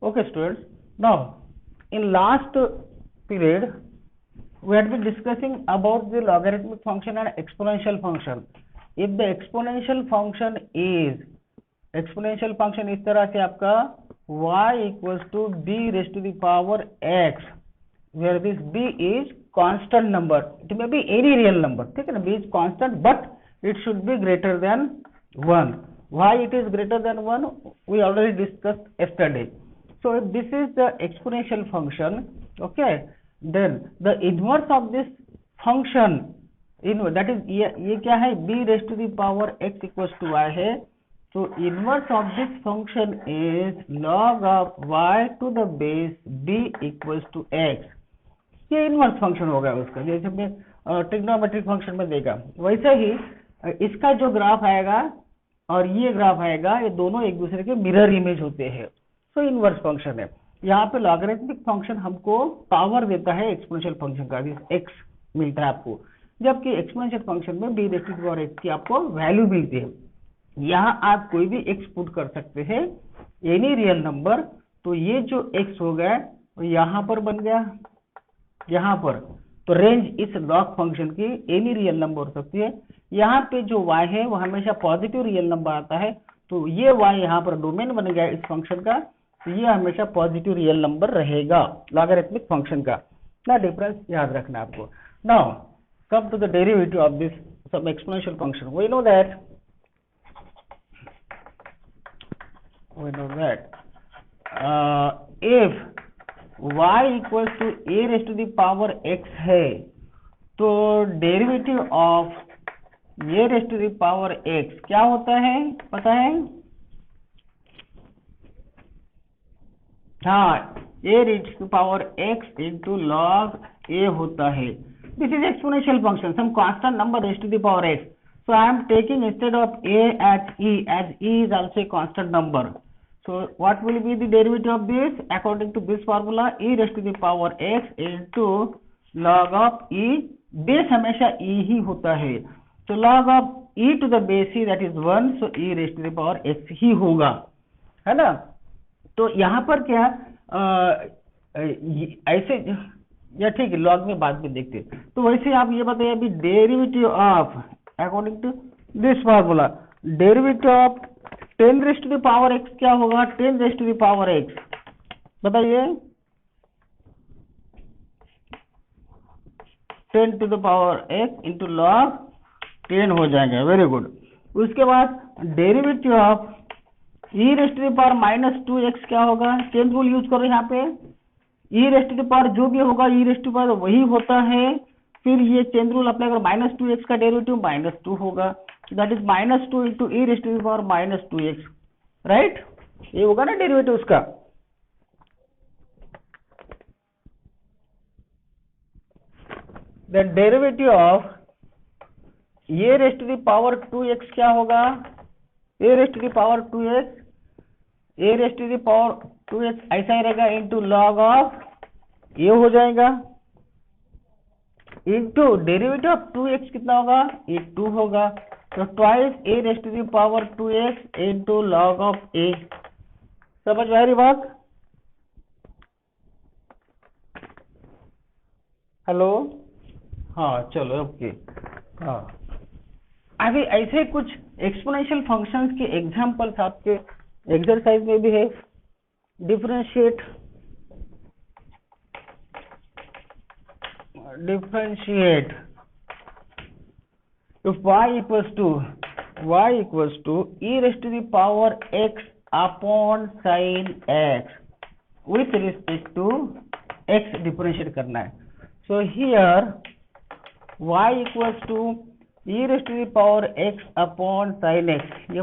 Okay, students. Now, in last period, we had been discussing about the logarithmic function and exponential function. If the exponential function is इस तरह से आपका y equals to b raised to the power x, where this b is constant number. It may be any real number. ठीक है ना, b is constant, but it should be greater than 1. Why it is greater than 1? We already discussed yesterday. So if this is the exponential function, okay, then the inverse of this function, that is ये क्या है, b raised to the power x equals to y है. So inverse of this function is log of y to the base b equals to x. ये inverse function होगा उसका, जैसे हमने trigonometric function में देखा, वैसे ही इसका जो ग्राफ आएगा और ये ग्राफ आएगा, ये दोनों एक दूसरे के मिरर इमेज होते हैं. सो इनवर्स फंक्शन है. यहाँ पे लॉगरिथमिक फंक्शन हमको पावर देता है एक्सपोनेंशियल फंक्शन का, एक्स मिलता है आपको, जबकि एक्सपोनेंशियल फंक्शन में b raise to the power x की आपको वैल्यू मिलती है. यहाँ आप कोई भी एक्स पुट कर सकते हैं, एनी रियल नंबर. तो ये जो एक्स हो गया वो यहाँ पर बन गया, यहाँ पर. तो रेंज इस लॉग फंक्शन की एनी रियल नंबर हो सकती है. यहाँ पे जो y है वो हमेशा पॉजिटिव रियल नंबर आता है, तो ये y यहाँ पर डोमेन बन गया इस फंक्शन का, तो ये हमेशा पॉजिटिव रियल नंबर रहेगा लॉगरिथमिक फंक्शन का. ना डिफरेंस याद रखना आपको. Now come to the derivative of this some exponential function. We know that if y equals to a raised to the power x है, तो derivative of a raised to the power x क्या होता है पता है? हाँ, a raised to power x into log a होता है. This is exponential function, some constant number raised to the power x. So I am taking instead of a as e is also a constant number. So what will be the derivative of this? According to this formula, e raised to the power x into log of e. Base हमेशा e ही होता है, तो log of e to the base e, that is 1, so e raised to the power x ही होगा, है ना. तो यहाँ पर क्या ऐसे या ठीक है, लॉग में बाद में देखते. तो वैसे आप ये बताइए अभी derivative of according to this formula, derivative of 10 raise to the power x क्या होगा? 10 raise to the power x, बताइए. 10 to the power x into log 10 हो जाएगा. Very good. उसके बाद derivative of e raise to the power -2x क्या होगा? Chain rule use करो यहाँ पे. e raise to the power जो भी होगा e raise to the power वही होता है. फिर ये चेन रूल अप्लाई करो, -2x का डेरिवेटिव -2 होगा, that is -2 into e raise to the power -2x, right. ये होगा ना डेरिवेटिव उसका. The derivative of a raise to the power 2x क्या होगा? a raise to the power 2x, a raise to the power 2x ऐसा ही रहेगा, into log of a हो जाएगा, इंटू डेरिवेटिव ऑफ 2x कितना होगा? ये 2 होगा, तो twice a raise to the power 2x into log of a. समझ में आ रही बात? हेलो, हाँ चलो ओके. हाँ, अभी ऐसे कुछ एक्सपोनेंशियल फंक्शंस के एग्जांपल्स आपके एक्सरसाइज में भी है. differentiate if y equals to e raised to the power x upon sin x with respect to x differentiate करना है. So here y equals to e raised to the power x upon sin x. ये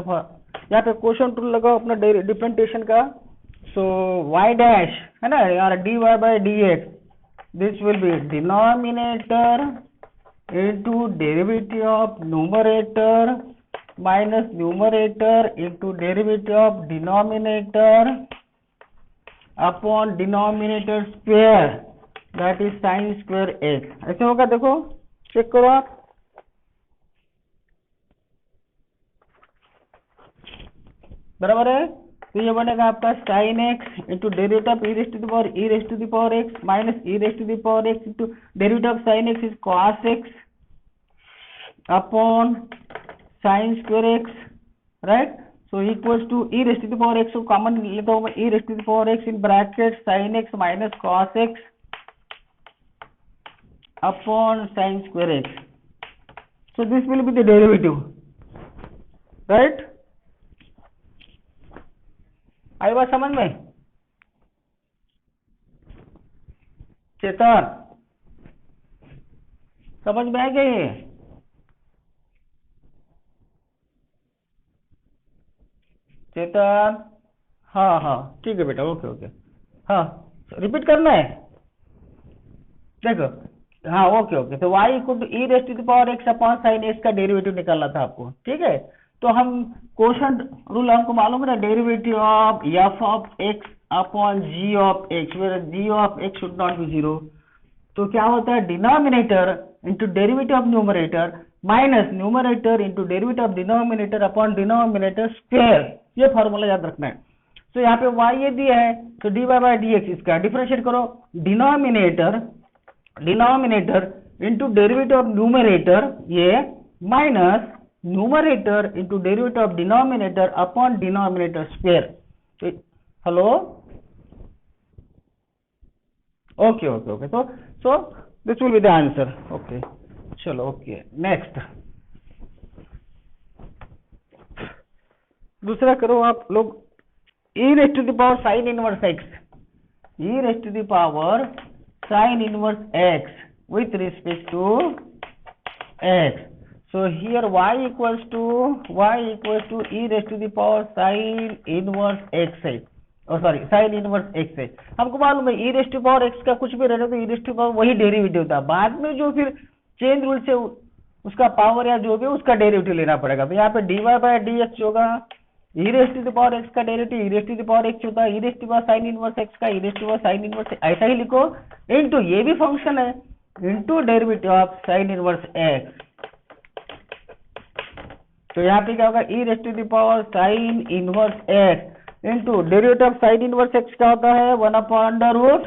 यहाँ पे question tool लगाओ अपना differentiation का. So y dash है ना, यार dy by dx, this will be denominator into derivative of numerator minus numerator into derivative of denominator upon denominator square, that is sin square x. ऐसे होगा, देखो check करो आप. बराबर है. तो ये बनेगा आपका sine x into derivative of e raise to the power x minus e raise to the power x into derivative of sine x is cos x upon sine square x, right. So equals to e raise to the power x को common लेता हूँ मैं, e raise to the power x in bracket sine x minus cos x upon sine square x. So this will be the derivative, right? आई बात समझ में? चेतन समझ में आ गया ये? चेतन हाँ हाँ ठीक है बेटा, ओके ओके, हाँ रिपीट करना है, देखो हाँ ओके ओके. तो y equal to e raise to the power x upon sine x का डेरिवेटिव निकालना था आपको, ठीक है. तो हम क्वेश्चन रूल हमको मालूम है ना, derivative of f of x upon g of x, where g of x should not be zero. तो क्या होता है, denominator into derivative of numerator minus numerator into derivative of denominator upon denominator square. ये formula याद रखना है. तो यहाँ पे y ये दिया है, तो dy बाई डी एक्स, इसका डिफरेंशिएट करो, denominator into derivative of numerator ये minus numerator into derivative of denominator upon denominator square. Hello okay okay okay. So this will be the answer. Okay चलो okay next. दूसरा करो आप लोग, e raise to the power sine inverse x, e raise to the power sin inverse x with respect to x. So here y equals to e raised to the power sin inverse x है, sorry sin inverse x है. हमको मालूम है e raised to power x का कुछ भी रहता तो e raised to power वही डेरिवेटिव था. बाद में जो फिर चेन रूल से उसका पावर या जो भी उसका डेरिवेटिव लेना पड़ेगा. तो यहाँ पे dy बाई डी एक्स होगा, e raise to the power x का derivative e raise to the power x होता है, e raise to the power sine inverse x का e raise to the power sine inverse, ऐसा ही लिखो, into ये भी फंक्शन है into derivative of sine inverse x. तो यहाँ पे क्या होगा, e raise to the power sine inverse x into derivative of sine inverse x क्या होता है, 1 अपॉन अंडर रूट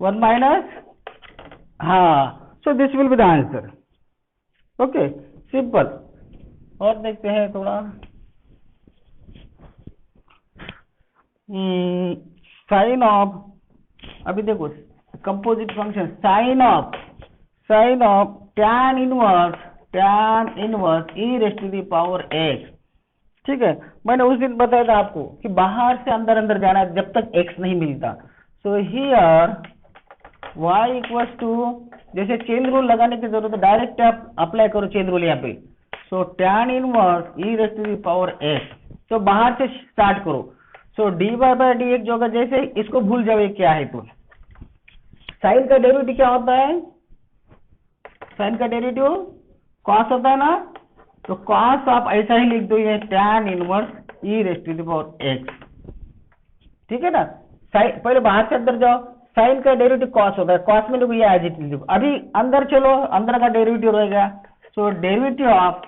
1 माइनस, हाँ. So this will be the answer. Okay simple. और देखते हैं थोड़ा, साइन ऑफ, अभी देखो composite function sine of tan inverse e raise to the power x. ठीक है, मैंने उस दिन बताया था आपको कि बाहर से अंदर अंदर जाना है जब तक एक्स नहीं मिलता. So here y equals to, जैसे चेन रूल लगाने की जरूरत है, डायरेक्ट आप अप्लाई करो चेन रूल यहाँ पे. So tan inverse e raise to the power x, तो बाहर से स्टार्ट करो. So dy by d x जो होगा, जैसे इसको भूल जाओ ये क्या है. तो साइन का डेरिवेटिव क्या होता है, साइन का डेरिवेटिव कॉस होता है ना, तो कॉस आप ऐसा ही लिख दो, ये tan inverse e raise to the power x. ठीक है ना. साइन पहले बाहर से अंदर जाओ, साइन का डेरिवेटिव कॉस होता है, कॉस में लिखो, ये एज इट इज. अभी अंदर चलो, अंदर का डेरिवेटिव रहेगा. So derivative of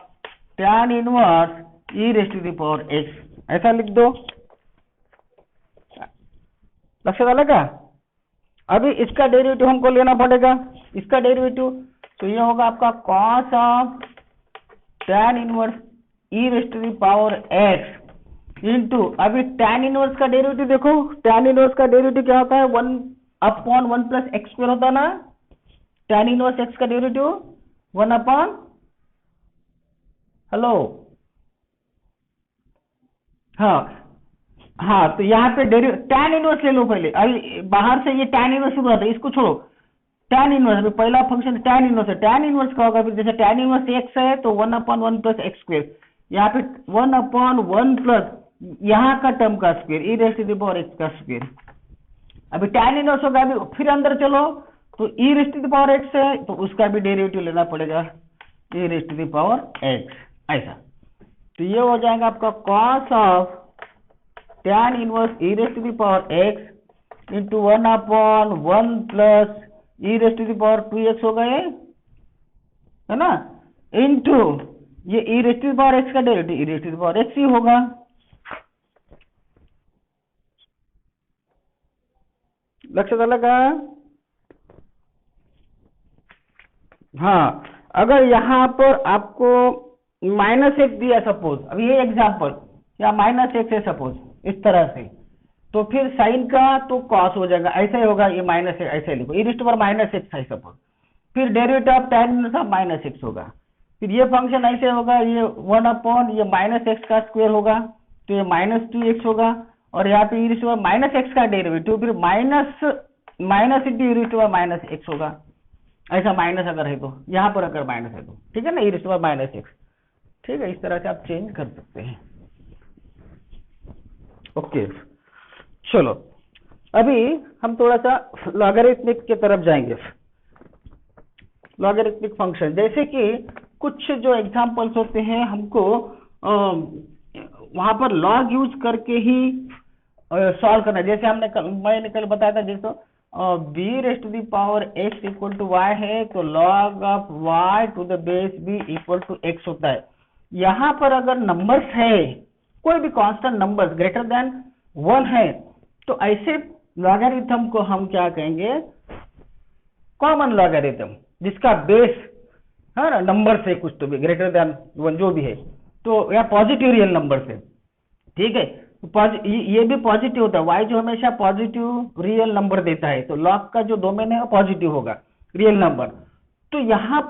tan inverse e raise to the power x, ऐसा लिख दो. लक्ष्य वाला का. अभी इसका डेरिवेटिव हमको लेना पड़ेगा, इसका डेरिवेटिव. तो ये होगा आपका cos of tan inverse e raise to the power x into, अभी टैन इनवर्स का डेरिवेटिव देखो, टैन इनवर्स का डेरिवेटिव क्या होता है, 1 अपॉन 1 प्लस एक्स स्क्वायर होता है ना. टैन इनवर्स एक्स का डेरिवेटिव 1 अपॉन, हेलो हाँ, तो यहाँ पे टैन इनवर्स ले लो पहले. अभी बाहर से ये टैन इनवर्स शुरू आता है, इसको छोड़ो. टैन इनवर्स, अभी पहला फंक्शन टैन इनवर्स है. टैन इनवर्स का होगा, फिर जैसे टैन इनवर्स एक्स है तो 1 अपॉन 1 प्लस एक्स स्क्वायर, यहाँ पे 1 अपॉन 1 प्लस यहाँ का टर्म का square e raise to the power x का स्क्वायर. अभी टैन इनवर्स होगा, अभी फिर अंदर चलो, तो e raise to the power x है तो उसका भी डेरिवेटिव लेना पड़ेगा, e raise to the power x, ऐसा. तो ये हो जाएगा आपका cos of tan inverse e raise to the power x into 1 upon 1 plus e raise to the power 2x हो गए, है ना, इंटू ये e raise to the power x का derivative e raise to the power x ही होगा. लक्षात आलं का? हाँ, अगर यहाँ पर आपको -x दिया सपोज, अब ये एग्जाम्पल या -x है सपोज इस तरह से, तो फिर साइन का तो कॉस हो जाएगा, ऐसा ही होगा, ये -x ऐसे लिखो, e⁻⁻x है सपोज, फिर डेरिवेटिव ऑफ tan -x होगा, फिर ये फंक्शन ऐसे होगा, ये 1 ये -x का स्क्वायर होगा, तो ये -2x होगा, और यहाँ पे e⁻⁻x का डेरिवेटिव फिर -x होगा, ऐसा माइनस अगर है तो, यहाँ पर अगर माइनस है तो, ठीक है ना, e⁻⁻x, ठीक है, इस तरह से आप चेंज कर सकते हैं। ओके, चलो अभी हम थोड़ा सा लॉगरिथमिक की तरफ जाएंगे। लॉगरिथमिक फंक्शन, जैसे कि कुछ जो एग्जांपल्स होते हैं हमको वहां पर लॉग यूज करके ही सॉल्व करना है। जैसे मैंने कल बताया था, जैसे b⁻x = y है, तो log of y to the base b = x होता है। यहाँ पर अगर नंबर्स है, कोई भी कांस्टेंट नंबर्स ग्रेटर देन 1 है, तो ऐसे लॉगरिथम को हम क्या कहेंगे? कॉमन लॉगरिथम, जिसका बेस है ना नंबर से कुछ तो भी ग्रेटर देन 1 जो भी है, तो या पॉजिटिव रियल नंबर से, ठीक है, ये भी पॉजिटिव होता है, y जो हमेशा पॉजिटिव रियल नंबर देता है, तो लॉग का जो डोमेन है वो पॉजिटिव होगा, रियल नंबर। तो यहाँ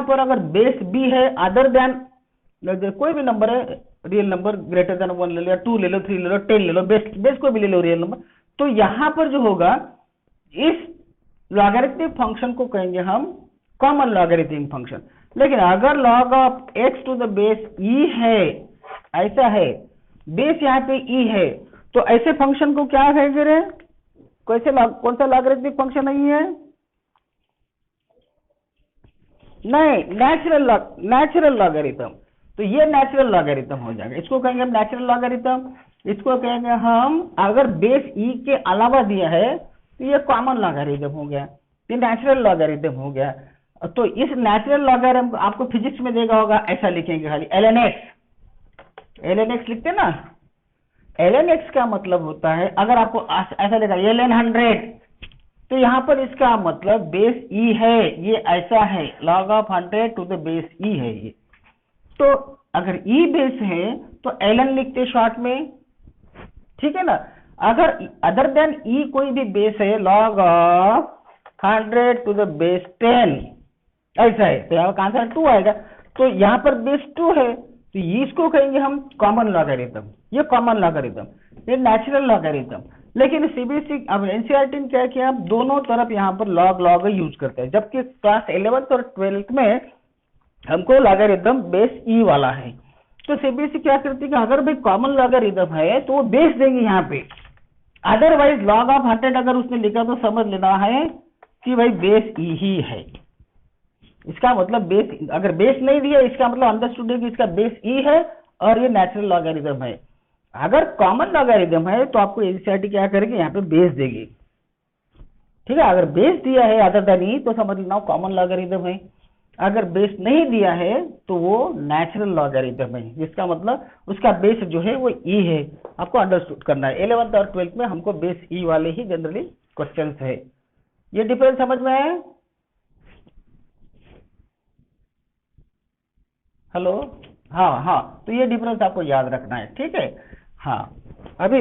पर अगर बेस b है अदर देन कोई भी नंबर है, रियल नंबर ग्रेटर देन 1 ले लो, या 2 ले लो, 3 ले लो, 10 ले लो, बेस कोई भी ले लो रियल नंबर, तो यहाँ पर जो होगा इस लॉगरिथमिक फंक्शन को कहेंगे हम कॉमन लॉगरिथमिक फंक्शन। लेकिन अगर log of x to the base e है, ऐसा है, बेस यहाँ पे e है, तो ऐसे फंक्शन को क्या कहेंगे रे? कौन सा लॉगरिथमिक फंक्शन नहीं है? नहीं, नेचुरल लॉगरिथम। तो ये नेचुरल लॉगरिथम हो जाएगा, इसको कहेंगे हम नेचुरल लॉगरिथम। इसको कहेंगे हम, अगर बेस e के अलावा दिया है तो ये कॉमन लॉगरिथम हो गया, ये नेचुरल लॉगरिथम हो गया। तो इस नेचुरल लॉगरिथम आपको फिजिक्स में देगा होगा, ऐसा लिखेंगे खाली ln x लिखते ना, ln x का मतलब होता है, अगर आपको ऐसा लिखा ln 100, तो यहाँ पर इसका मतलब बेस e है, ये ऐसा है, log of 100 to the base e है ये। तो अगर e बेस है तो ln लिखते शॉर्ट में, ठीक है ना। अगर अदर देन e कोई भी बेस है, log of 100 to the base 10 ऐसा है, तो यहाँ का आंसर 2 आएगा। तो यहाँ पर बेस 2 है, तो इसको कहेंगे हम कॉमन लॉगरिथम, ये कॉमन लॉगरिथम, ये नेचुरल लॉगरिथम। लेकिन सीबीएसई अब एनसीईआरटी ने क्या किया, दोनों तरफ यहाँ पर लॉग यूज करते हैं, जबकि क्लास 11th और 12th में हमको लॉगरिथम बेस ई वाला है। तो सीबीएसई क्या करती है कि अगर भाई कॉमन लॉगरिथम है तो वो बेस देंगे यहाँ पे, अदरवाइज log ऑफ 100 अगर उसने लिखा तो समझ लेना है कि भाई बेस ई ही है। इसका मतलब बेस, अगर बेस नहीं दिया इसका मतलब अंडरस्टूड है कि इसका बेस ई है और ये नेचुरल लॉगरिथम है। अगर कॉमन लॉगरिथम है तो आपको एनसीईआरटी क्या करेगी, यहाँ पे बेस देगी, ठीक है। अगर बेस दिया है अदर देन ई तो समझ लेना कॉमन लॉगरिथम है, अगर बेस नहीं दिया है तो वो नेचुरल लॉगरिथम है, जिसका मतलब उसका बेस जो है वो ई है। आपको अंडरस्टूड करना है, 11th और 12th में हमको बेस ई वाले ही जनरली क्वेश्चंस है। ये डिफरेंस समझ में आया? हेलो, हाँ, तो ये डिफरेंस आपको याद रखना है, ठीक है। हाँ, अभी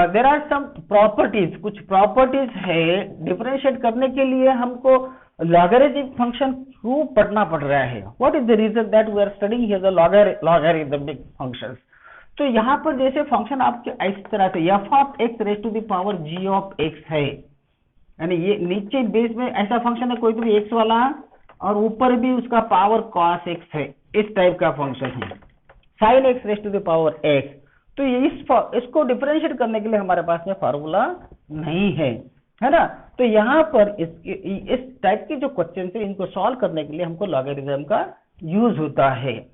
देयर आर सम प्रॉपर्टीज, कुछ प्रॉपर्टीज है डिफरेंशिएट करने के लिए हमको लॉगरिथमिक फंक्शन क्यों पढ़ना पड़ रहा है। What is the reason that we are studying here the logarithmic functions. तो यहाँ पर जैसे फंक्शन आपके इस तरह से f of x raise to the power g of x है, यानी ये नीचे बेस में ऐसा फंक्शन है कोई तो भी x वाला, और ऊपर भी उसका पावर cos x है, इस टाइप का फंक्शन है, sin x raise to the power x। तो ये इसको डिफरेंशिएट करने के लिए हमारे पास में फार्मूला नहीं है ना। तो यहाँ पर इस टाइप के जो क्वेश्चन है इनको सॉल्व करने के लिए हमको लॉगरिथम का यूज होता है।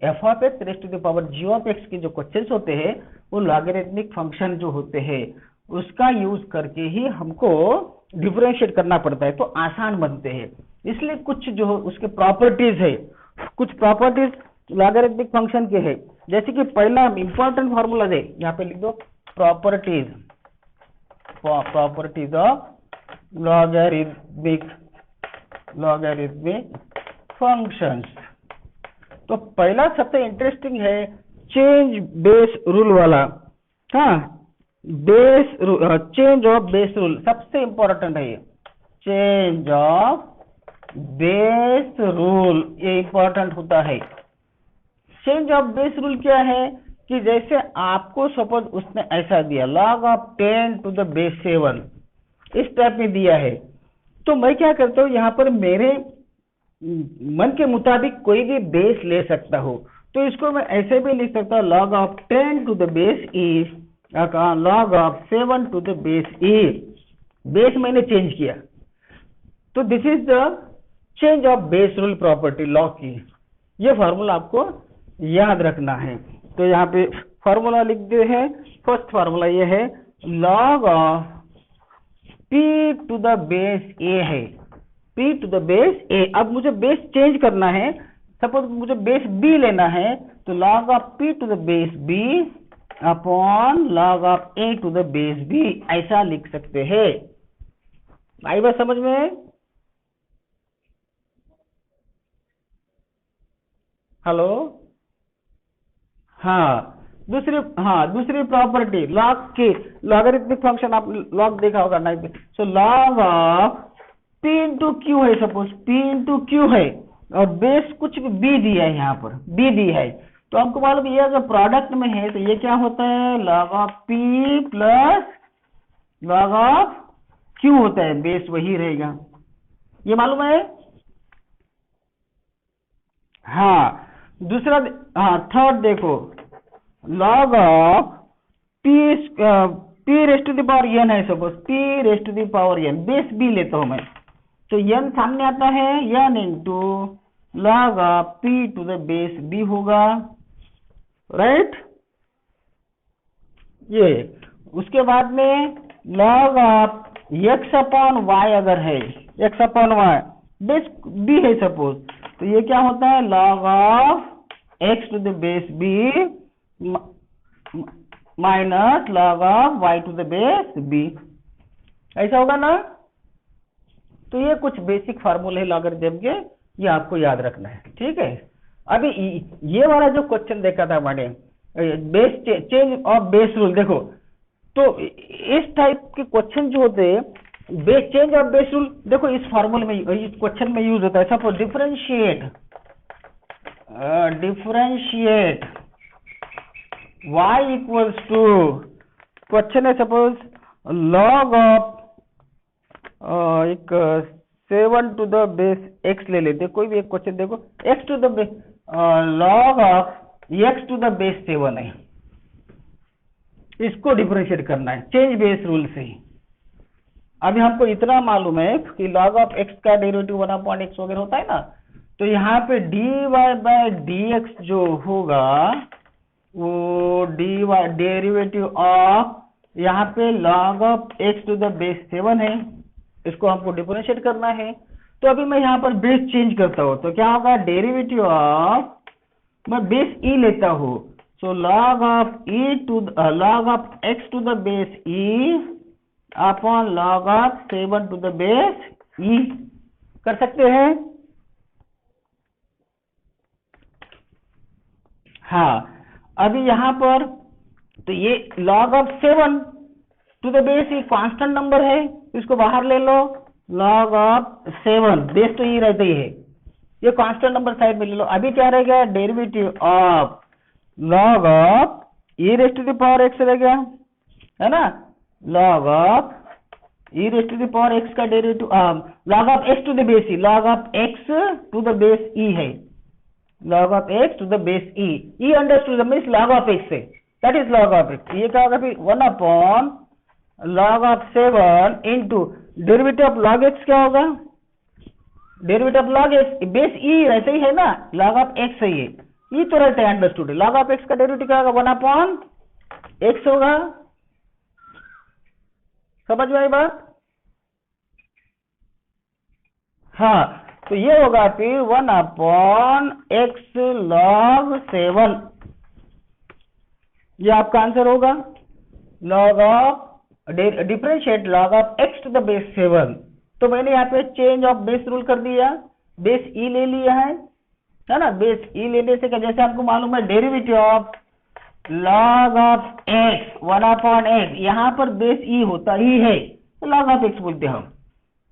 f of x raise to the power g of x के जो क्वेश्चन होते हैं वो लॉगरिथमिक फंक्शन जो होते हैं उसका यूज करके ही हमको डिफरेंशिएट करना पड़ता है, तो आसान बनते हैं। इसलिए कुछ जो उसके प्रॉपर्टीज है, कुछ प्रॉपर्टीज लॉगरिथमिक फंक्शन के है, जैसे कि पहला इंपॉर्टेंट फार्मूला है, यहाँ पे लिख दो प्रॉपर्टीज ऑफ लॉगरिथमिक फंक्शंस। तो पहला सबसे इंटरेस्टिंग है चेंज बेस रूल वाला। हाँ, चेंज ऑफ बेस रूल सबसे इंपॉर्टेंट है ये, चेंज ऑफ बेस रूल, ये इंपॉर्टेंट होता है। चेंज ऑफ बेस रूल क्या है कि जैसे आपको सपोज उसने ऐसा दिया log of 10 to the base 7 इस टाइप में दिया है, तो मैं क्या करता हूँ यहाँ पर मेरे मन के मुताबिक कोई भी बेस ले सकता हो, तो इसको मैं ऐसे भी लिख सकता हूँ log of 10 to the base e log of 7 to the base e। Base मैंने चेंज किया, तो this is the change of base rule property log की। ये फॉर्मूला आपको याद रखना है। तो यहाँ पे फॉर्मूला लिख दे हैं। फर्स्ट फॉर्मूला ये है log of p to the base a है, p to the base a। अब मुझे बेस चेंज करना है, सपोज मुझे बेस b लेना है, तो log of p to the base b upon log of a to the base b, ऐसा लिख सकते हैं। आई बात समझ में? हेलो, दूसरी प्रॉपर्टी लॉग की, लॉगरिथमिक फंक्शन आप लॉग देखा होगा ना। So log of p into Q है, सपोज p इंटू क्यू है और बेस कुछ b दिया है, यहाँ पर b दी है, तो हमको मालूम ये अगर प्रोडक्ट में है तो ये क्या होता है log of p plus log of q होता है, बेस वही रहेगा, ये मालूम है। हाँ, दूसरा, हाँ थर्ड देखो log of p raised to the power n है, suppose p raised to the power n, base b लेता हूं मैं, तो n सामने आता है n into log of p to the base b होगा, राइट। ये उसके बाद में log of x upon y अगर है, x upon y base b है सपोज, तो ये क्या होता है log of x to the base b minus log of y to the base b, ऐसा होगा ना। तो ये कुछ बेसिक फार्मूले लॉगरिथम के, ये आपको याद रखना है, ठीक है। अभी ये वाला जो क्वेश्चन देखा था मैंने, base change of base rule, देखो तो इस टाइप के क्वेश्चन जो होते हैं base change of base rule, देखो इस फार्मूले में, इस क्वेश्चन में यूज होता है। Suppose differentiate y equals to, question है सपोज log ऑफ एक 7 टू द बेस x ले लेते, कोई भी एक क्वेश्चन देखो, x to the base log of x to the base 7 है, इसको डिफरेंशिएट करना है चेंज बेस रूल से ही। अभी हमको इतना मालूम है कि log ऑफ x का डेरिवेटिव 1/x वगैरह होता है ना, तो यहाँ पे dy बाय dx जो होगा वो dy डेरिवेटिव ऑफ, यहाँ पे log of x to the base 7 है, इसको हमको डिफरेंशिएट करना है। तो अभी मैं यहाँ पर बेस चेंज करता हूँ, तो क्या होगा डेरिवेटिव ऑफ, मैं बेस e लेता हूँ, so log of x to the base e upon log of 7 to the base e, कर सकते हैं। हाँ, अभी यहाँ पर तो ये log of 7 to the base e constant number है, इसको बाहर ले लो, log ऑफ 7 बेस तो ये रहता ही है, ये कांस्टेंट नंबर साइड में ले लो। अभी क्या रहेगा derivative of log of e raised to the power x रह गया, है ना, log of e raised to the power x का derivative log of x to the base e, log of x to the base e है, log of x to the base e, e understood means log of x है, that is log of x। ये क्या होगा फिर 1 upon log of 7 into derivative of log x क्या होगा, derivative of log x base e रहते ही है ना, log ऑफ x है, ये तो रहता है अंडरस्टूड, log ऑफ x का डेरिवेटिव क्या होगा 1 अपॉन x होगा, समझ में आई बात। हाँ, तो ये होगा फिर 1 अपॉन x log 7, ये आपका आंसर होगा। Log of differentiate log of x to the base 7। तो मैंने यहाँ पे चेंज ऑफ बेस रूल कर दिया, बेस ई ले लिया है ना। बेस ई लेने से क्या, जैसे आपको मालूम है derivative of log of x 1/x, यहाँ पर बेस ई होता ही है तो log ऑफ x बोलते हैं हम,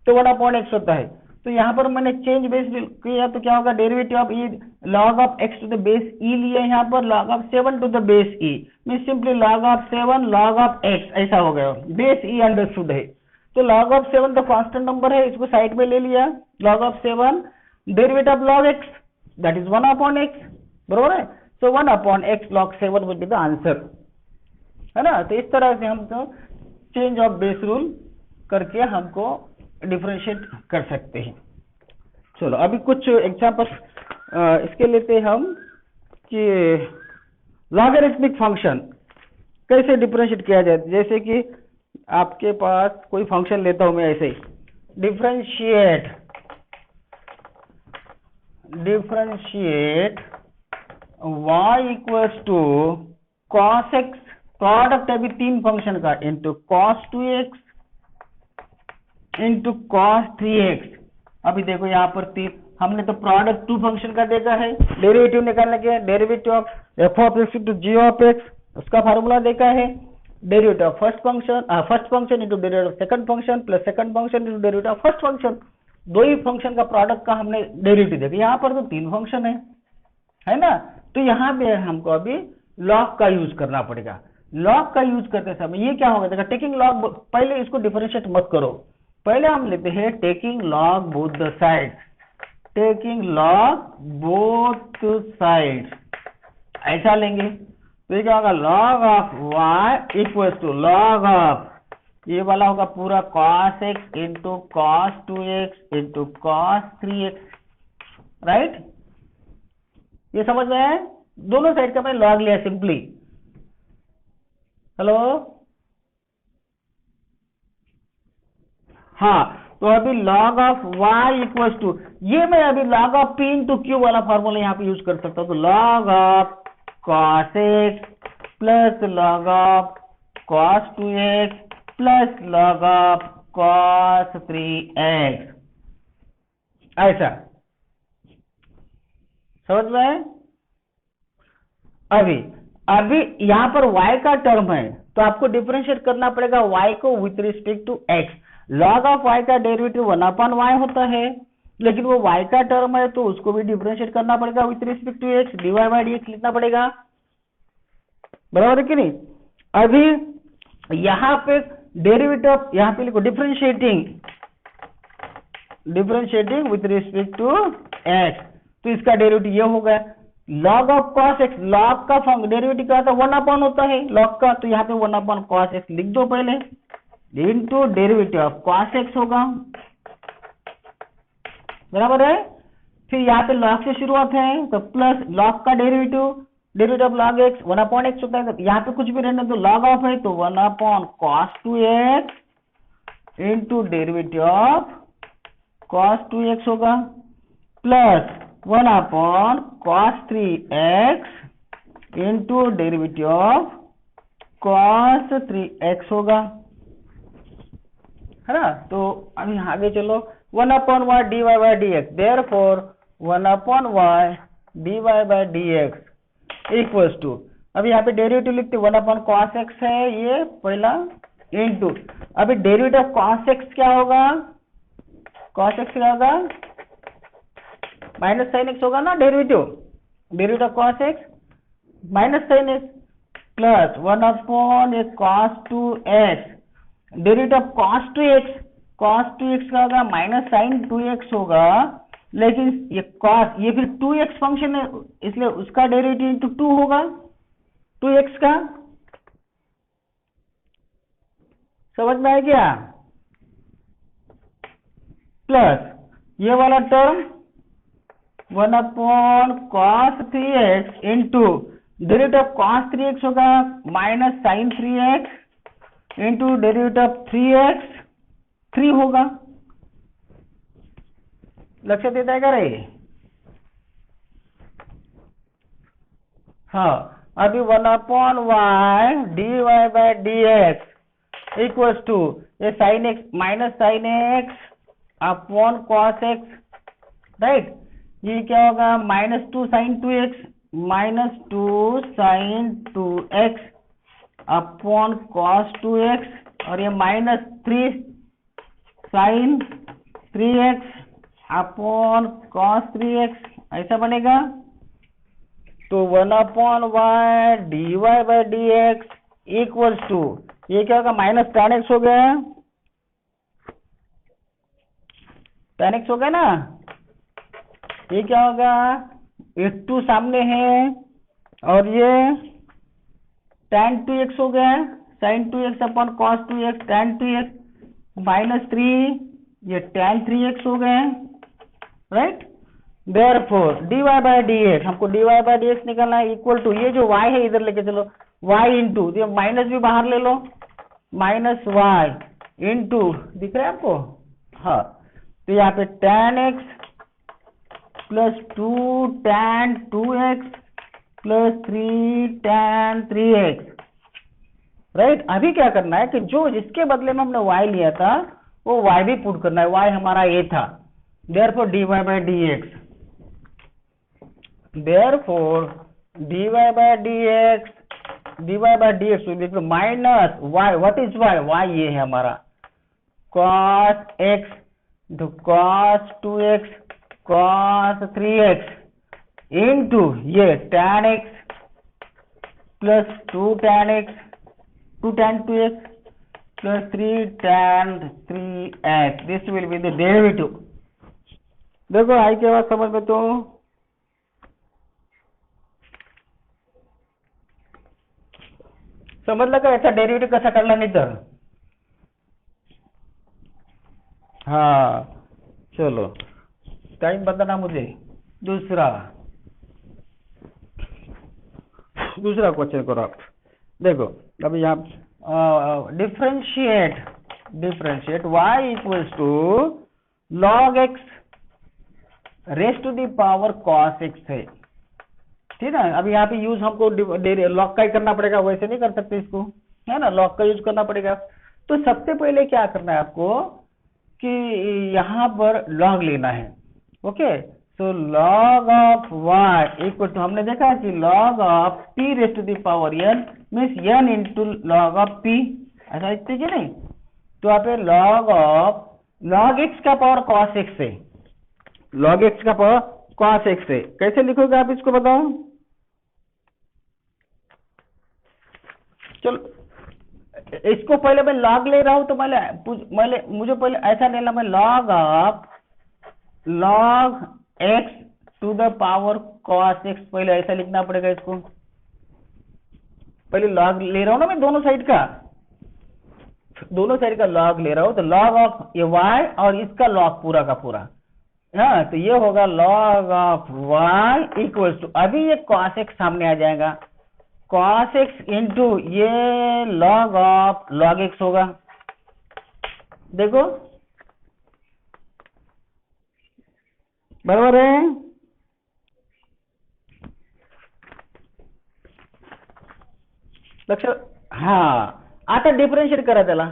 तो 1/x होता है। तो यहाँ पर मैंने चेंज बेस किया तो क्या होगा, derivative of e log of x to the base e लिया, यहाँ पर log of 7 to the base e, mean simply log of 7 log of x, ऐसा हो गया। बेस ई अंडरस्टूड है, तो log ऑफ 7 तो कांस्टेंट नंबर है, इसको साइड में ले लिया, log of 7 derivative of log x that is 1/x, बरोबर है। सो 1/x log 7 will be the answer, है ना। तो इस तरह से हम तो चेंज ऑफ बेस रूल करके हमको डिफरेंशिएट कर सकते हैं। चलो अभी कुछ एग्जांपल इसके लेते हम कि लॉगरिथमिक फंक्शन कैसे डिफरेंशिएट किया जाए। जैसे कि आपके पास कोई फंक्शन लेता हूं मैं, ऐसे ही differentiate y equals to cos x, product अभी 3 फंक्शन का, into cos 2x into cos 3x। अभी देखो यहाँ पर हमने तो प्रोडक्ट 2 फंक्शन का देखा है, डेरिवेटिव निकालने के, derivative of f of x into g of x, उसका फार्मूला देखा है। Derivative of first function into derivative of second function plus second function into derivative of first function, 2 he function का product का हमने derivative देखा। यहाँ पर तो 3 फंक्शन है ना। तो यहाँ पे हमको अभी लॉग का यूज करना पड़ेगा। लॉग का यूज करते समय ये क्या होगा, देखा टेकिंग लॉग, पहले इसको डिफरेंशिएट मत करो, पहले हम लेते हैं taking log both the sides, taking log both sides, ऐसा लेंगे तो ये क्या होगा, log of y equals to log of, ये वाला होगा पूरा cos x into cos 2x into cos 3x, right. ये समझ में है, दोनों साइड का मैंने लॉग लिया सिंपली। हेलो, हाँ, तो अभी log of y equals to, ये मैं अभी log of p into q वाला फॉर्मूला यहाँ पे यूज कर सकता हूँ। तो log of cos x plus log of cos 2x plus log of cos 3x, ऐसा समझ में। अभी यहाँ पर y का टर्म है तो आपको डिफरेंशिएट करना पड़ेगा y को with respect to x। log of y का डेरिवेटिव 1/y होता है, लेकिन वो y का टर्म है तो उसको भी डिफरेंशिएट करना पड़ेगा with respect to x, dy by dx लिखना पड़ेगा, बराबर है कि नहीं। अभी यहाँ पे डेरिवेटिव, यहाँ पे लिखो differentiating with respect to x, तो इसका डेरिवेटिव ये हो गया log of cos x, log का डेरिवेटिव क्या होता है, 1/, होता है log का, तो यहाँ पे 1/cos x लिख दो पहले, into derivative of cos x होगा, बराबर है। फिर यहाँ पे log से शुरुआत है तो प्लस log का derivative of log x 1/x होता है, तो यहाँ पे कुछ भी रहने तो log ऑफ है तो 1/cos 2x into derivative of cos 2x होगा, plus 1/cos 3x into derivative of cos 3x होगा, है ना। तो अभी आगे चलो, 1/y dy by dx, therefore 1/y dy by dx equals to, अभी यहाँ पे डेरिवेटिव लिखते 1/cos x है ये पहला, इंटू अभी डेरिवेटिव ऑफ cos x क्या होगा, cos x क्या होगा, माइनस साइन एक्स होगा ना, derivative of cos x minus sine x, plus 1/cos 2x, derivative of cos 2x का होगा माइनस साइन 2x होगा, लेकिन ये cos, ये फिर 2x फंक्शन है इसलिए उसका डेरिवेटिव इंटू 2 होगा 2x का, समझ में आया क्या। प्लस ये वाला term 1/cos 3x into derivative of cos 3x होगा minus sine 3x into derivative of 3x 3 होगा, लक्ष्य देता है क्या रे। हाँ, अभी 1/y dy/dx इक्वल्स टू ये sign x minus sine x upon cos x, right. ये क्या होगा -2 sin 2x upon cos 2x और ये -3 sin 3x upon cos 3x ऐसा बनेगा। तो 1/y dy/dx इक्वल्स टू ये क्या होगा -tan x हो गया, tan x हो गया ना। ये क्या होगा 2 सामने है और ये tan 2x हो गया, sin 2x upon cos 2x tan 2x -3 ये tan 3x हो गए, राइट। देयरफॉर dy/dx हमको dy/dx निकालना है इक्वल टू ये जो y है इधर लेके चलो y इंटू ये माइनस भी बाहर ले लो -y इंटू दिख रहा है आपको, हाँ। तो यहाँ पे tan x plus 2 tan 2x plus 3 tan 3x, right. अभी क्या करना है कि जो जिसके बदले में हमने y लिया था वो y भी पुट करना है, y हमारा a था। देयरफॉर dy/dx देखो minus y, what is y ये है हमारा cos x तो cos 2x cos 3x into ये tan x plus 2 tan x 2 tan 2x plus 3 tan 3x, this will be the derivative। देखो आई के बाद समझ में तो समजलं का याचा डेरिव्हेटिव्ह कसा काढला नाही तर, हाँ चलो टाइम बताना मुझे। दूसरा क्वेश्चन करो आप, देखो अभी यहाँ differentiate y equals to log x raised to the power cos x है, ठीक है। अभी यहाँ पे यूज हमको लॉग का ही करना पड़ेगा, वैसे नहीं कर सकते इसको, है ना, लॉग का यूज करना पड़ेगा। तो सबसे पहले क्या करना है आपको कि यहाँ पर लॉग लेना है, ओके। तो log of y equal to हमने देखा कि log of p raised to the power n means n into log of p, ऐसा लिखते कि नहीं। तो यहाँ पे log x का पावर cos x है, log x का पावर cos x है, कैसे लिखोगे आप इसको बताओ। चलो इसको पहले मैं log ले रहा हूं तो मुझे पहले ऐसा लेना, मैं log x to the power cos x पहले ऐसा लिखना पड़ेगा इसको। पहले log ले रहा हूं ना मैं दोनों साइड का log ले रहा हूं, तो log ऑफ ये y और इसका log पूरा का पूरा, हाँ। तो ये होगा log of y equals to अभी ये cos x सामने आ जाएगा, cos x इंटू ये log ऑफ log x होगा। देखो बरोबर आहे, लक्ष, हा। आता डिफरेंशिएट करा त्याला,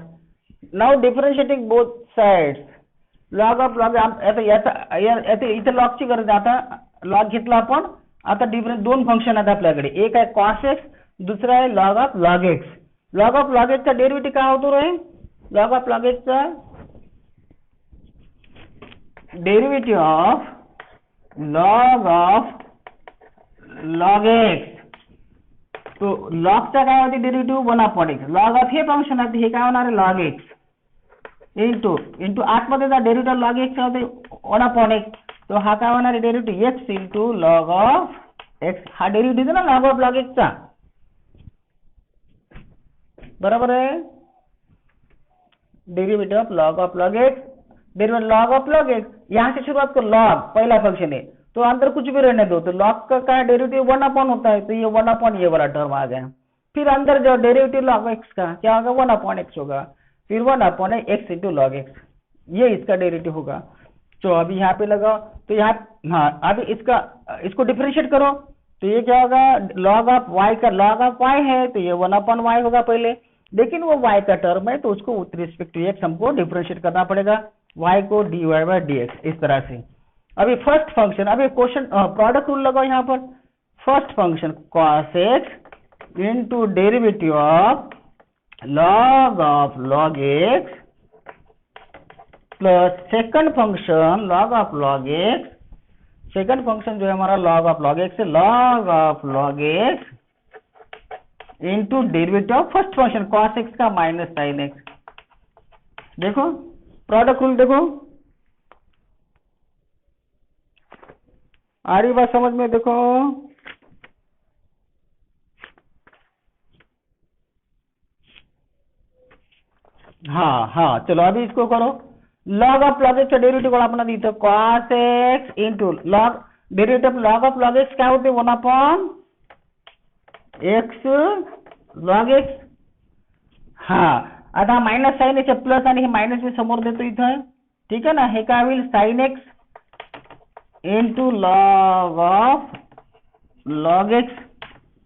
now differentiating both sides log of log इथे log ची गरज आहे। आता log घेतला आपण, आता डिफरंट दोन फंक्शन आहेत आपल्याकडे, एक आहे cos x दुसरा आहे log of log x। log of log x चा डेरिव्हेटिव्ह काय होतो रे, log ऑफ log x चा डेरिव्हेटिव्ह ऑफ log x, तो log चा काय होते डेरिव्हेटिव्ह 1/x, log ऑफ हे फंक्शन आहे हे काय होणार आहे log x इंटू आतमध्ये जा डेरिव्हेटिव्ह log x होते 1/x, तो हा काय होणार आहे derivative x into log of x, हा डेरिव्हेटिव्ह ना log ऑफ log x चा, बराबर है। Derivative of log x, derivative log of log x, यहाँ से शुरुआत कर log पहला फंक्शन है तो अंदर कुछ भी रहने दो, तो log का क्या डेरिवेटिव 1/, होता है, तो ये 1/, ये वाला टर्म आ गया। फिर अंदर जो डेरिवेटिव log x का क्या होगा 1/x होगा, फिर 1/x इंटू log x, ये इसका डेरिवेटिव होगा। तो अभी यहाँ पे लगाओ, तो यहाँ हाँ अभी इसको डिफरेंशिएट करो, तो ये क्या होगा, log ऑफ y का log ऑफ y है तो ये 1/y होगा पहले, लेकिन वो y का टर्म है तो उसको विथ रिस्पेक्ट टू x हमको डिफरेंशिएट करना पड़ेगा, y को dy बाय dx इस तरह से। अभी फर्स्ट फंक्शन, अभी क्वेश्चन प्रोडक्ट रूल लगाओ यहाँ पर। First function cos x into derivative of log x plus second function log of log x, second function जो है हमारा log ऑफ log x है, log of log x into derivative of first function cos x का minus sin x। देखो product rule देखो, आ रही बात समझ में? देखो हाँ हाँ, चलो अभी इसको करो। log ऑफ log x का डेरिवेटिव को अपना दी तो cos x into log, derivative log of log x क्या होते 1/x log x। हा, आता मायनस साइन x प्लस आणि हे मायनस मी समोर देतो इथं, ठीक आहे ना, हे काय होईल sin x into log of log x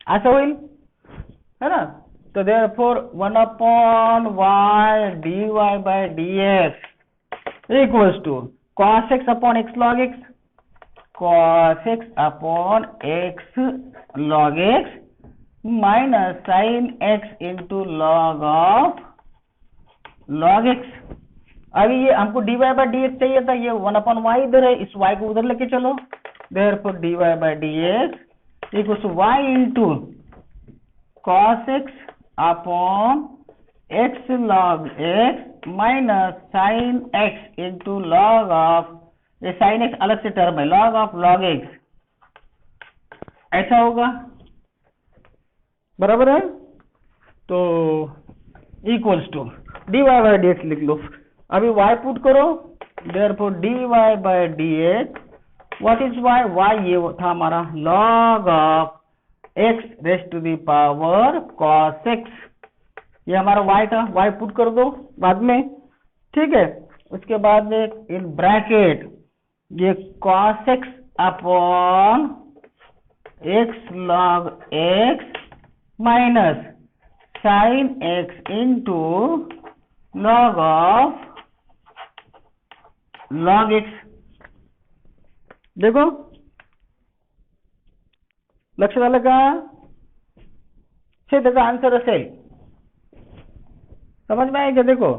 असं होईल, है ना। तो therefore 1/y dy by dx equals to cos x upon x log x, cos x upon x log x minus sin x into log of log x। अभी ये हमको dy by dx चाहिए था, ये 1/y इधर है, इस y को उधर लेके चलो, therefore dy by dx equals to y into cos x upon x log x minus sin x into log of, ये sin x अलग से टर्म है, log ऑफ log x, ऐसा होगा, बराबर है। तो equals to dy by dx लिख लो। अभी y पुट करो, therefore dy by dx, what is y, y ये था हमारा log of x raised to the power cos x, ये हमारा y था, y पुट कर दो बाद में, ठीक है। उसके बाद में इन ब्रैकेट ये cos x upon x log x minus sin x into log of log x। देखो लक्ष झालं का? हे त्याचा आन्सर असेल, समझ में आहे का? देखो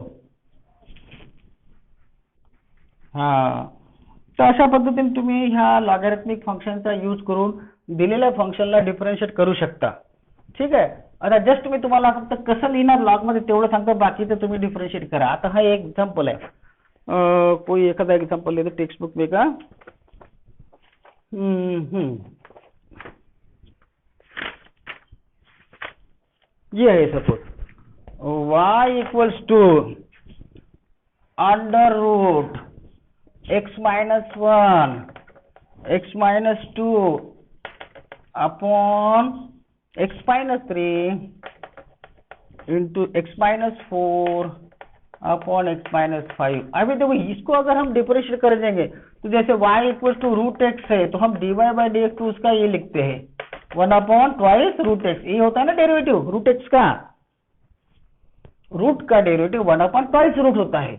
हा, तर अशा पद्धतीने तुम्ही ह्या लॉगॅरिथमिक फंक्शनचा यूज करून दिलेल्या फंक्शनला डिफरन्शिएट करू शकता, ठीक आहे। आता जस्ट मी तुम्हाला फक्त कसं लिहिणार लॉग मध्ये तेवढं सांगतो, बाकीचं तुम्ही डिफरन्शिएट करा। आता हा एक एक्झाम्पल आहे, कोई एखादा एग्जाम्पल ले दो टेक्स्ट बुक में का। ये है suppose y equals to under root x minus 1 x minus 2 upon x minus 3 into x minus 4 upon x minus 5। अभी देखो इसको अगर हम डिफरेंशिएट कर देंगे तो जैसे y equal to root x है तो हम dy बाई डी एक्स उसका ये लिखते हैं 1/2 रूट एक्स, ये होता है ना डेरिवेटिव रूट एक्स का, रूट का डेरिवेटिव 1/2 रूट होता है।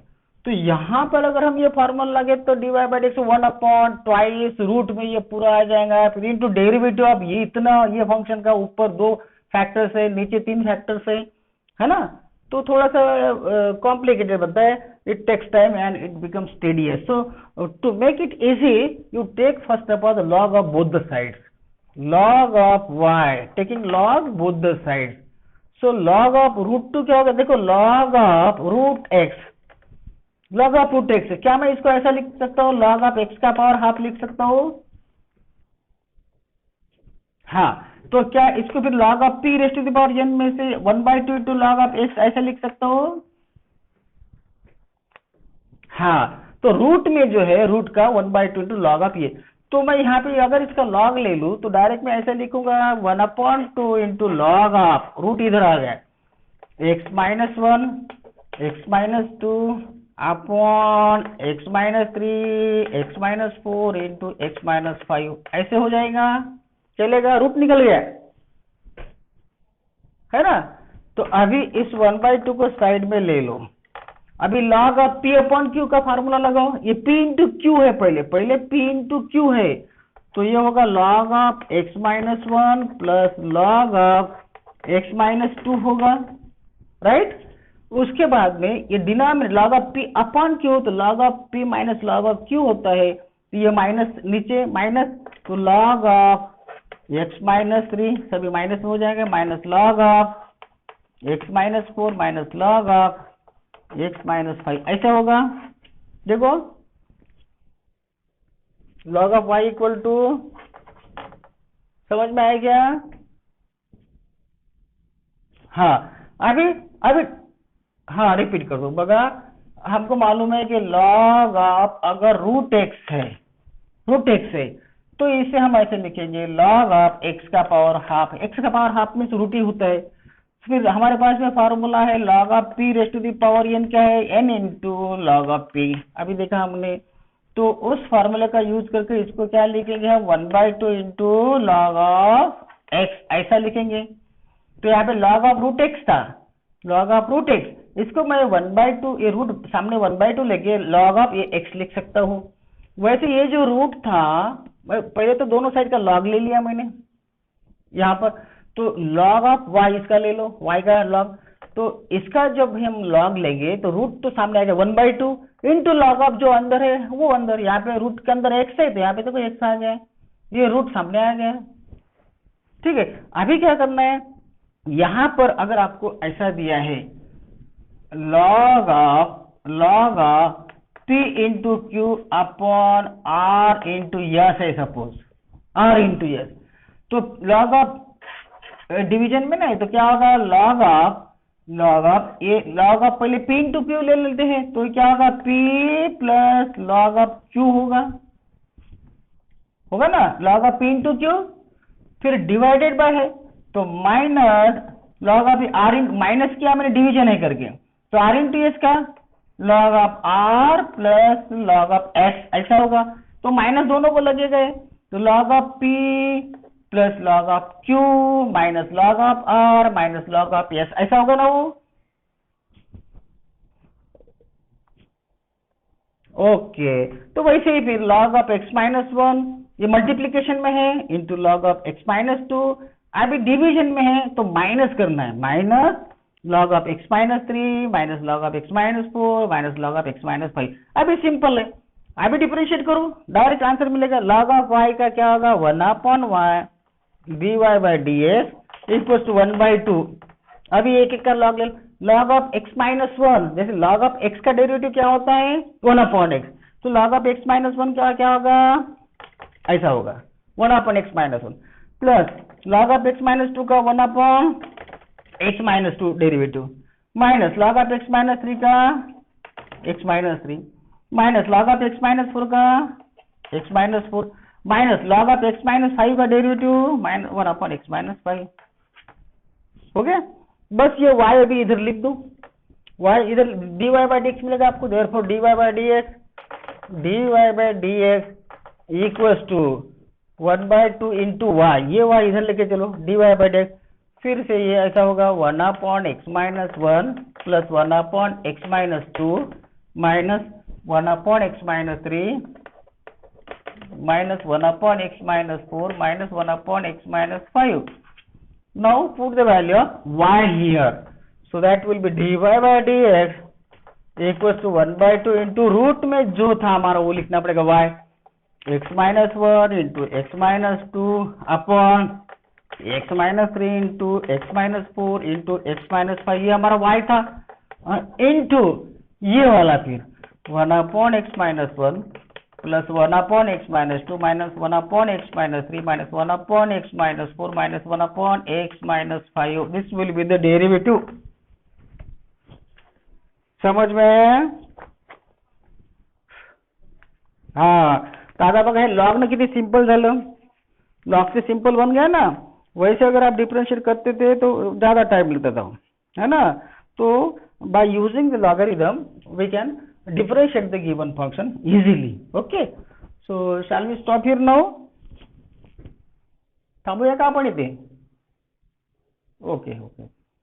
तो यहाँ पर अगर हम ये फॉर्मूला लगे तो dy by d x 1/2 root में ये पूरा आ जाएगा, फिर इनटू डेरिवेटिव ऑफ ये इतना, ये फंक्शन का ऊपर 2 फैक्टर्स है नीचे 3 फैक्टर्स है ना, तो थोड़ा सा कॉम्प्लिकेटेड बनता है, it takes time and it becomes tedious. So to make it easy you take first of all the log of both the sides, log of y taking log both the sides, so log of root 2 क्या होगा, देखो log of root x, log of root x, क्या मैं इसको ऐसा लिख सकता हूँ log of x का पावर हाफ लिख सकता हूँ? हाँ, तो क्या इसको फिर log of p raised to the power n में से 1/2 into log of x ऐसा लिख सकता हूँ? हाँ, तो रूट में जो है रूट का 1/2 into log of ये, तो मैं यहाँ पे अगर इसका log ले लूं तो डायरेक्ट मैं ऐसे लिखूंगा 1/2 into log ऑफ, रूट इधर आ गया, x minus 1 x minus 2 upon x minus 3 x minus 4 into x minus 5, ऐसे हो जाएगा चलेगा, रूट निकल गया है ना। तो अभी इस 1/2 को साइड में ले लो। अभी log of p upon q का फार्मूला लगाओ। ये p इंटू क्यू है, पहले p इंटू क्यू है, तो ये होगा log of x minus 1 plus log of x minus 2 होगा, राइट। उसके बाद में ये denominator log of p upon q, तो log of p minus log of q होता है, तो ये माइनस नीचे माइनस, तो log ऑफ x माइनस 3 सभी माइनस में हो जाएगा, minus log of x minus 4 minus log of x minus 5, ऐसा होगा। देखो log of y equal to, समझ में आया क्या? हाँ अभी हाँ रिपीट कर दो। बगा हमको मालूम है कि log ऑफ अगर रूट x है, तो इसे हम ऐसे लिखेंगे log ऑफ x का पावर हाफ। x का पावर हाफ में रूट ही होता है। फिर हमारे पास में फार्मूला है log of p raise to the power n, क्या है, n into log of p। अभी देखा हमने, तो उस फार्मूले का यूज करके इसको क्या लिखेंगे हम, 1/2 इंटू log ऑफ x, ऐसा लिखेंगे। तो यहाँ पे log ऑफ रूट x था, log ऑफ रूट x, इसको मैं 1/2, ये रूट सामने 1/2 लेके log ऑफ ये x लिख सकता हूँ। वैसे ये जो रूट था, पहले तो दोनों साइड का log ले लिया मैंने यहाँ पर, तो log ऑफ y इसका ले लो, y का log, तो इसका जब हम log लेंगे तो रूट तो सामने आएगा 1/2 इंटू log ऑफ जो अंदर है वो अंदर, यहाँ पे रूट के अंदर x है तो यहाँ पे तो कोई x आ गया, ये रूट सामने आ गया, ठीक है। अभी क्या करना है, यहाँ पर अगर आपको ऐसा दिया है log of p into Q upon r into yes है, सपोज r इंटू यस, तो log ऑफ डिवीजन में नहीं तो क्या होगा, log ऑफ पहले p इंटू क्यू ले लेते हैं, तो क्या होगा p plus log of q होगा ना, log of p into Q, फिर डिवाइडेड बाय है तो minus log of r, minus किया मैंने डिवीजन है करके, तो r इंटू एस का log of r plus log of s, ऐसा होगा। तो माइनस दोनों को लगेगा, तो log of p plus log of q minus log of r minus log of s, ऐसा होगा ना वो। ओके, तो वैसे ही फिर log ऑफ x माइनस 1 ये मल्टीप्लीकेशन में है into log of x minus 2, अभी डिवीजन में है तो माइनस करना है, minus log of x minus 3 minus log of x minus 4 minus log of x minus 5। अभी सिंपल है, अभी डिफरेंशिएट करो, डायरेक्ट आंसर मिलेगा। log ऑफ y का क्या होगा, 1/y dy by dx equal to 1/2। अभी एक एक का log ले, log ऑफ x माइनस 1, जैसे log ऑफ x का डेरिवेटिव क्या होता है 1/x, तो log ऑफ x माइनस 1 क्या होगा, ऐसा होगा 1/x minus 1 plus log of x minus 2 का 1/x minus 2 derivative, minus log of x minus 3 का x minus 3, minus log of x minus 4 का x minus 4, minus log of x minus 5 का derivative minus 1/x minus 5, हो गया। बस ये y अभी इधर लिख दो, y इधर dy बाई dx मिलेगा आपको, therefore dy by dx equals to 1/2 into y, ये y इधर लेके चलो, dy बाई dx, फिर से ये ऐसा होगा 1/x minus 1 plus 1/x minus 2 minus 1/x minus 3 minus 1/x minus 4 minus 1/x minus 5. Now put the value of y here. So that will be dy by dx equals to 1/2 into root में जो था हमारा वो लिखना पड़ेगा y, x minus 1 into x minus 2 upon x minus 3 into x minus 4 into x minus 5, ये हमारा y था, into ये वाला फिर 1/x minus 1 plus 1/x minus 2 minus 1/x minus 3 minus 1/x minus 4 minus 1/x minus 5. This will be the derivative. समझ में? हाँ, दादा बघा हे log ने किती सिंपल झालं, log से सिंपल बन गया ना, वैसे अगर आप डिफरेंशिएट करते थे तो ज्यादा टाइम लगता था, है ना। तो by using the logarithm we can differentiate the given function easily. Okay, so shall we stop here now? थांबूया का आपण इथे? Okay okay.